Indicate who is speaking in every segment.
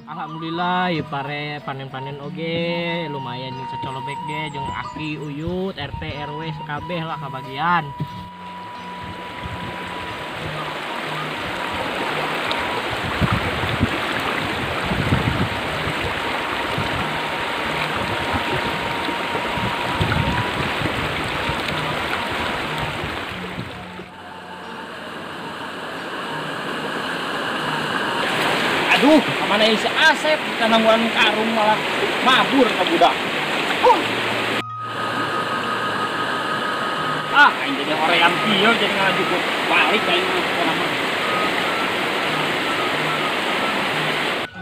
Speaker 1: Alhamdulillah ya pare panen-panen oge lumayan jeung sacolobek ge jeung Aki Uyut RT RW sekabeh lah kabagian. Aduh, kemana si Asep? Kanangguan karung malah mabur ke budak. Aing jadi orang yang kieu jadi ngaju balik aing mah.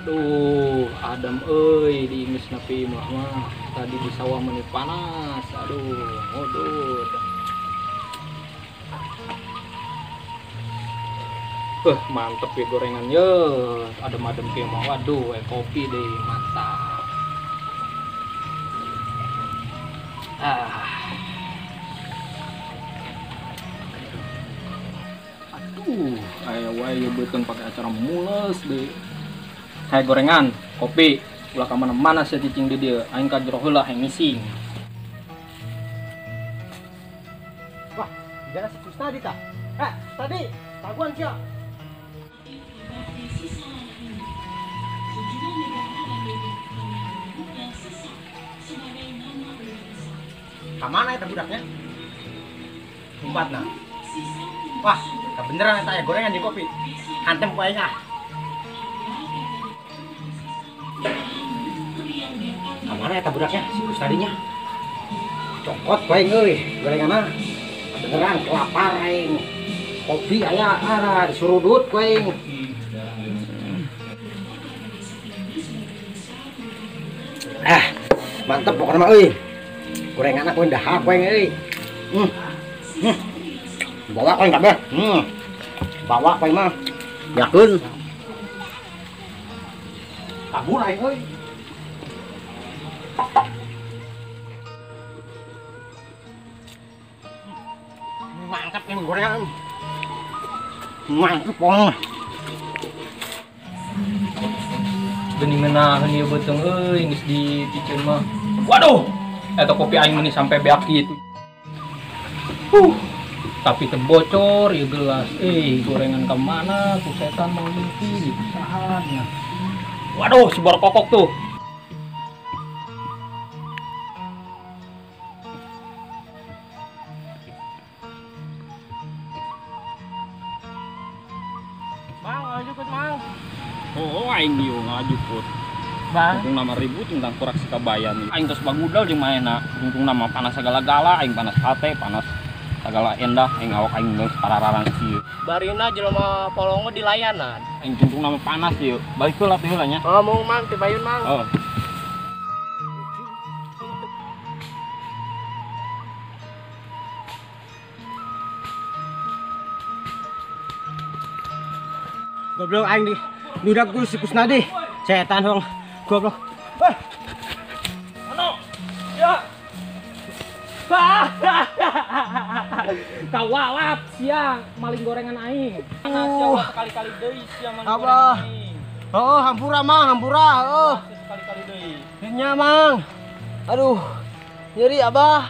Speaker 2: Aduh, Adam euy di geus nepi mah tadi di sawah menit panas. Aduh, ngodot. Mantep ya gorengan ya. Adem-adem kayak mau. Waduh, kopi deh, mantap. Aduh, kayak wae beuteung pakai acara mules deh. Kayak gorengan, kopi, ulah ka mana-mana saya cicing di dia. Aing ka jero heula hayang ngising.
Speaker 3: Wah, jalan si Kusnadi tah. Tadi, taguan sia. Kamana eta budaknya? Umpatna. Wah, kebeneran eta ya gorengan di kopi. Hantem ku aing ah. Kamana eta budaknya? Si Kusnadinya. Cokot ku aing euy, gorenganna. Beneran kelapar aing. Kopi aya disurudut ku aing. Mantep pokoknya mah euy. Gorengan aku dahar kowe euy. Bawa kowe kabeh. Bawa kowe mah. Yakeun. Kabur aing euy. Mantap ini gorengan. Mantap pokoknya.
Speaker 2: Geuning menahan ieu beuteung euy geus diciceun mah. Waduh, eta kopi aing meuni sampai beak kitu. Tapi terbocor ieu gelas. Gorengan ke mana? Ku setan mau mimpi sahatnya. Waduh, si bor kokok tuh.
Speaker 1: Mang, ngajukut mang.
Speaker 2: Oh, aing dieu ngajukut.
Speaker 1: Bang,
Speaker 2: Tungtung nama ribut tentang kurak sikabayan. Aing tos bagudal jeung maena. Tungtung nama panas segala-gala, aing panas hate, panas segala endah, aing awak aing geus parararan sieu.
Speaker 1: barina jelema polongo di layanan.
Speaker 2: Aing tungtung nama panas ieu. Balik heula teh heula nya.
Speaker 1: Oh, mau mang ti bayun mang.
Speaker 2: Oh.
Speaker 3: Goblok aing di budak ku si Kusnadi. Setan hong. Goblok.
Speaker 1: Ano? Ya. Kawalap sia maling gorengan aing. Sia sekali-kali deui sia maling
Speaker 3: Abah.
Speaker 1: gorengan aing.
Speaker 3: Oh, hampura mang, hampura. Oh,
Speaker 1: Sia sekali-kali deui.
Speaker 3: nya mang. Aduh. Nyeri Abah.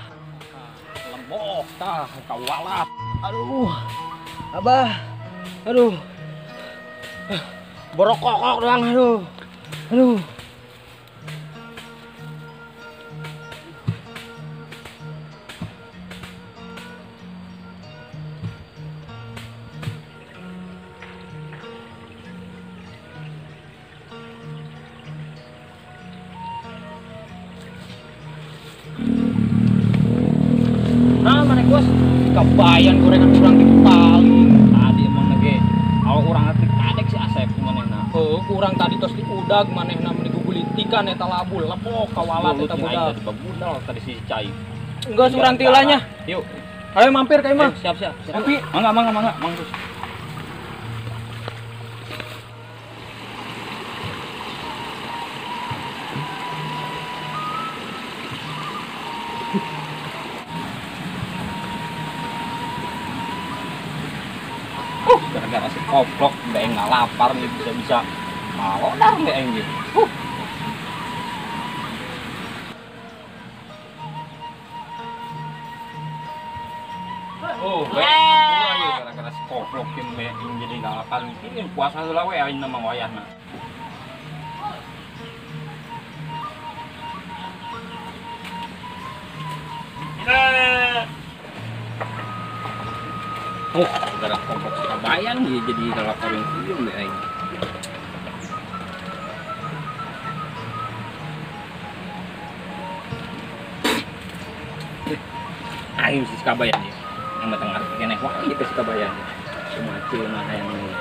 Speaker 2: Lembok tah kawalap.
Speaker 3: Aduh. Abah. Aduh. Borok kokok doang aduh. Aduh.
Speaker 2: Nah, mana bos? Kabayan gorengan kurang dipaling. Tadi emang lagi awak urang ati kadek si Asep manehna. Kurang tadi tos diudag manehna meni gugulitikan eta labul lepok kawalat eta budak. Budal tadi si Cai.
Speaker 1: Enggak surang tilanya.
Speaker 2: Yuk.
Speaker 1: Ayo mampir ka imah.
Speaker 2: Siap.
Speaker 1: Tapi
Speaker 2: Mangga, manggus. Gara-gara si koplok udah nggak lapar nih bisa-bisa Mau dah mbak ini. Oh, baik. Gara-gara si koplok yang jadi nggak akan ini puasa lah we aing nama wayahna. Oh, gara koplok si kabayan dia jadi galak kawin kuyung deh aing. Aing si kabayan dia. Yang tengah kene wah gitu si kabayan. Cuma cuma yang ini.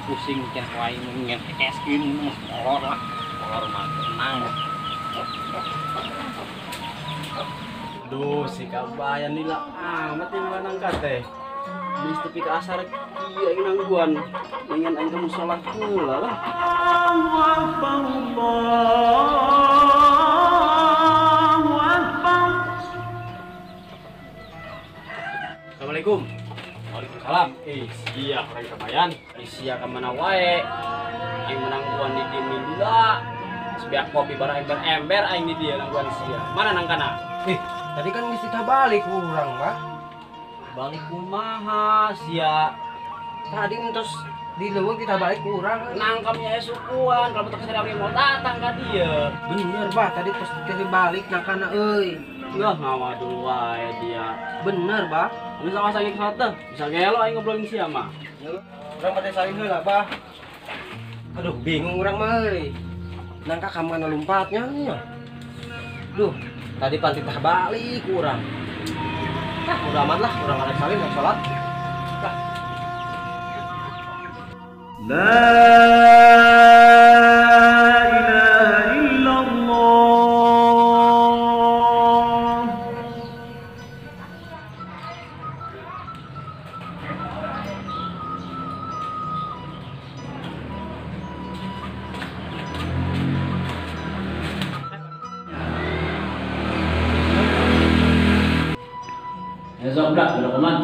Speaker 2: Pusing kan wae nyen eskeun mah molor lah. Molor mah tenang.
Speaker 4: Duh, si kabayan nila amat yang manangkat teh. Bis tepi ke asar kieu aing nangguan. Ingin aing kamu salah heula lah. Assalamualaikum.
Speaker 2: Waalaikumsalam.
Speaker 4: Iya, orang kabayan. Sia ka mana wae. Aing menangguan di dieu lila. Sebiak kopi barang ember-ember aing di dieu nangguan sia. Mana nangkana?
Speaker 3: Tadi kan mesti balik kurang, Pak.
Speaker 4: Balik kumaha sia.
Speaker 3: Tadi terus di leuweung kita balik kurang.
Speaker 4: Nangkamnya sukuan, kalau betul sadari mau datang ka dieu.
Speaker 3: Bener, Pak. Tadi pas kita balik nangkana euy.
Speaker 4: Yah, ngawa dulu wae dia.
Speaker 3: Bener, Pak.
Speaker 4: Bisa masangin kata, bisa gelo aing ngobrolin sia mah.
Speaker 3: Urang pada saling heula, Pak. Aduh, bingung urang mah euy. Nangka ka mana lompatnya nya. Duh, tadi panti tah balik urang. Udah amat lah, urang arek salin yang salat.
Speaker 4: Ya sobrak, udah koman.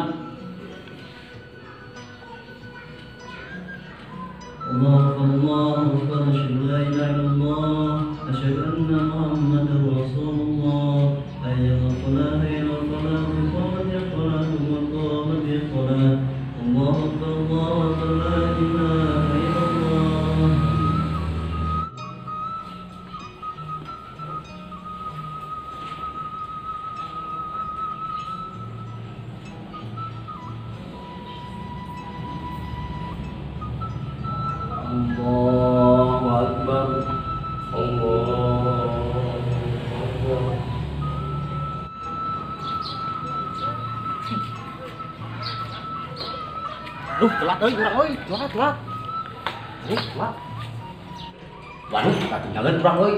Speaker 5: الله أكبر أشهد لا إله إلا الله أشهد أن محمدا رسول الله حي على الصلاة حي على الفلاح قامت الصلاة وقامت الصلاة الله أكبر الله أكبر لا إله إلا الله Allahu Akbar. Allahu Akbar.
Speaker 3: Duh, telat euy urang euy, telat. Telat. Waduh, ketinggalan urang euy.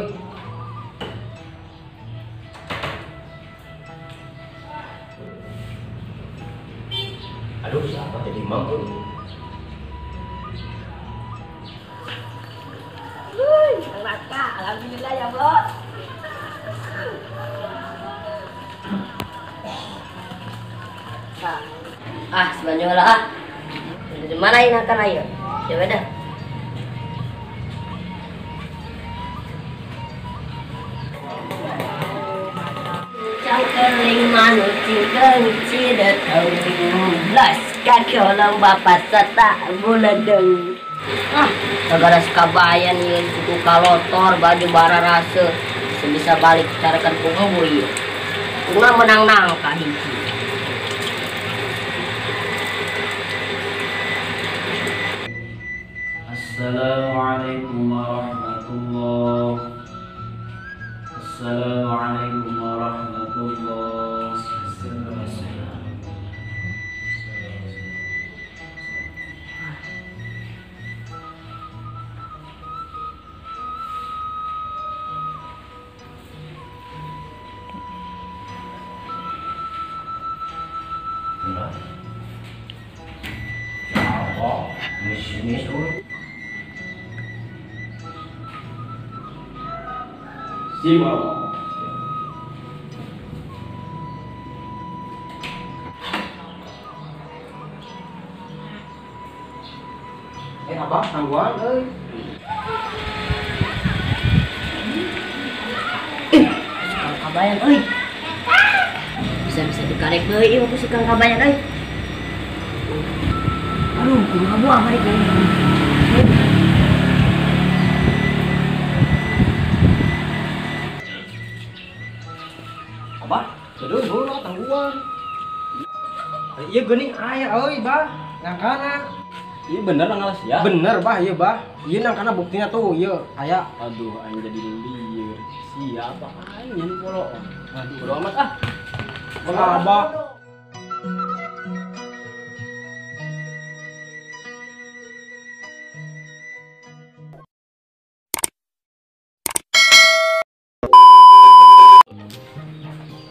Speaker 3: Aduh, siapa jadi imam euy?
Speaker 6: Raka, alhamdulillah ya Allah. Sebenarnya lah. Dari mana ini akan ayo? Coba dah. Cangkeling manuk cingkeng cidetau belas kaki orang bapak serta buledeng. Negara sekabayan ya suku kalotor baju bara rasa sebisa balik carakan kumbu ya. Kuna menang nangka hiji.
Speaker 5: Assalamualaikum warahmatullahi. Assalamualaikum warahmatullahi.
Speaker 3: Miss euy.
Speaker 4: Siapa?
Speaker 3: Abah tangguhan euy.
Speaker 6: Kang Kabayan euy. Bisa dikarek deui ieu ku si Kang Kabayan euy. Aduh, kumaha buah balik deui.
Speaker 3: Abah, aduh heula tangguhan. Ieu geuning aya euy, Bah. Ngangkana.
Speaker 4: Iya bener ngalas ya.
Speaker 3: Bener, Bah, ieu, Bah. Ieu nangkana buktinya tuh, ieu aya.
Speaker 4: Aduh, aing jadi liur. Siapa aing nyen polo. Aduh, bodo amat ah.
Speaker 3: Abah.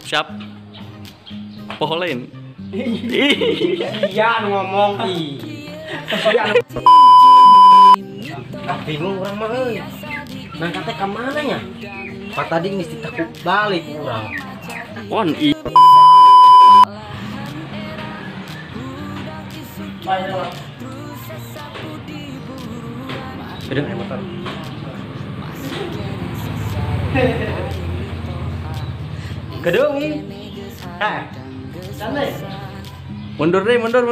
Speaker 7: Siap. Poholin.
Speaker 3: Iya nu ngomong ih. Iya anu. Ah bingung urang mah euy. Nangka teh ka mana nya? Pak tadi mesti takut balik urang.
Speaker 7: On i.
Speaker 3: Bedeng aya motor. Gedung ih. Santai.
Speaker 7: Mundur deh, mundur.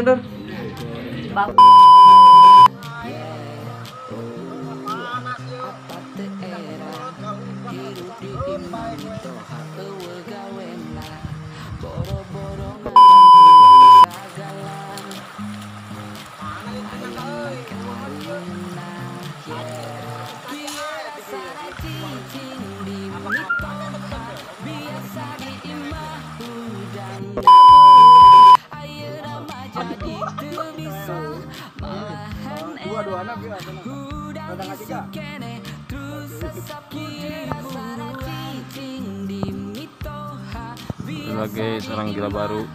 Speaker 7: Sebagai seorang gila baru.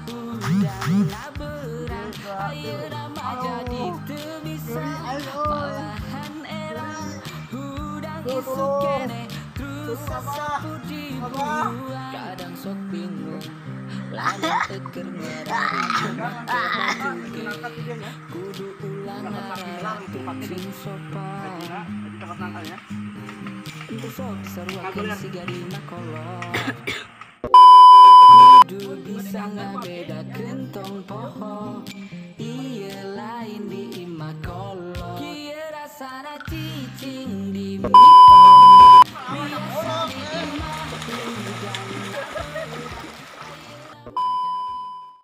Speaker 8: Kadang sok bingung lamun teker merah kudu ulang sing sopan itu sok seruakeun si gadina kolot kudu bisa ngabedakeun tong poho ieu lain di imah kolot kieu rasana cicing di mito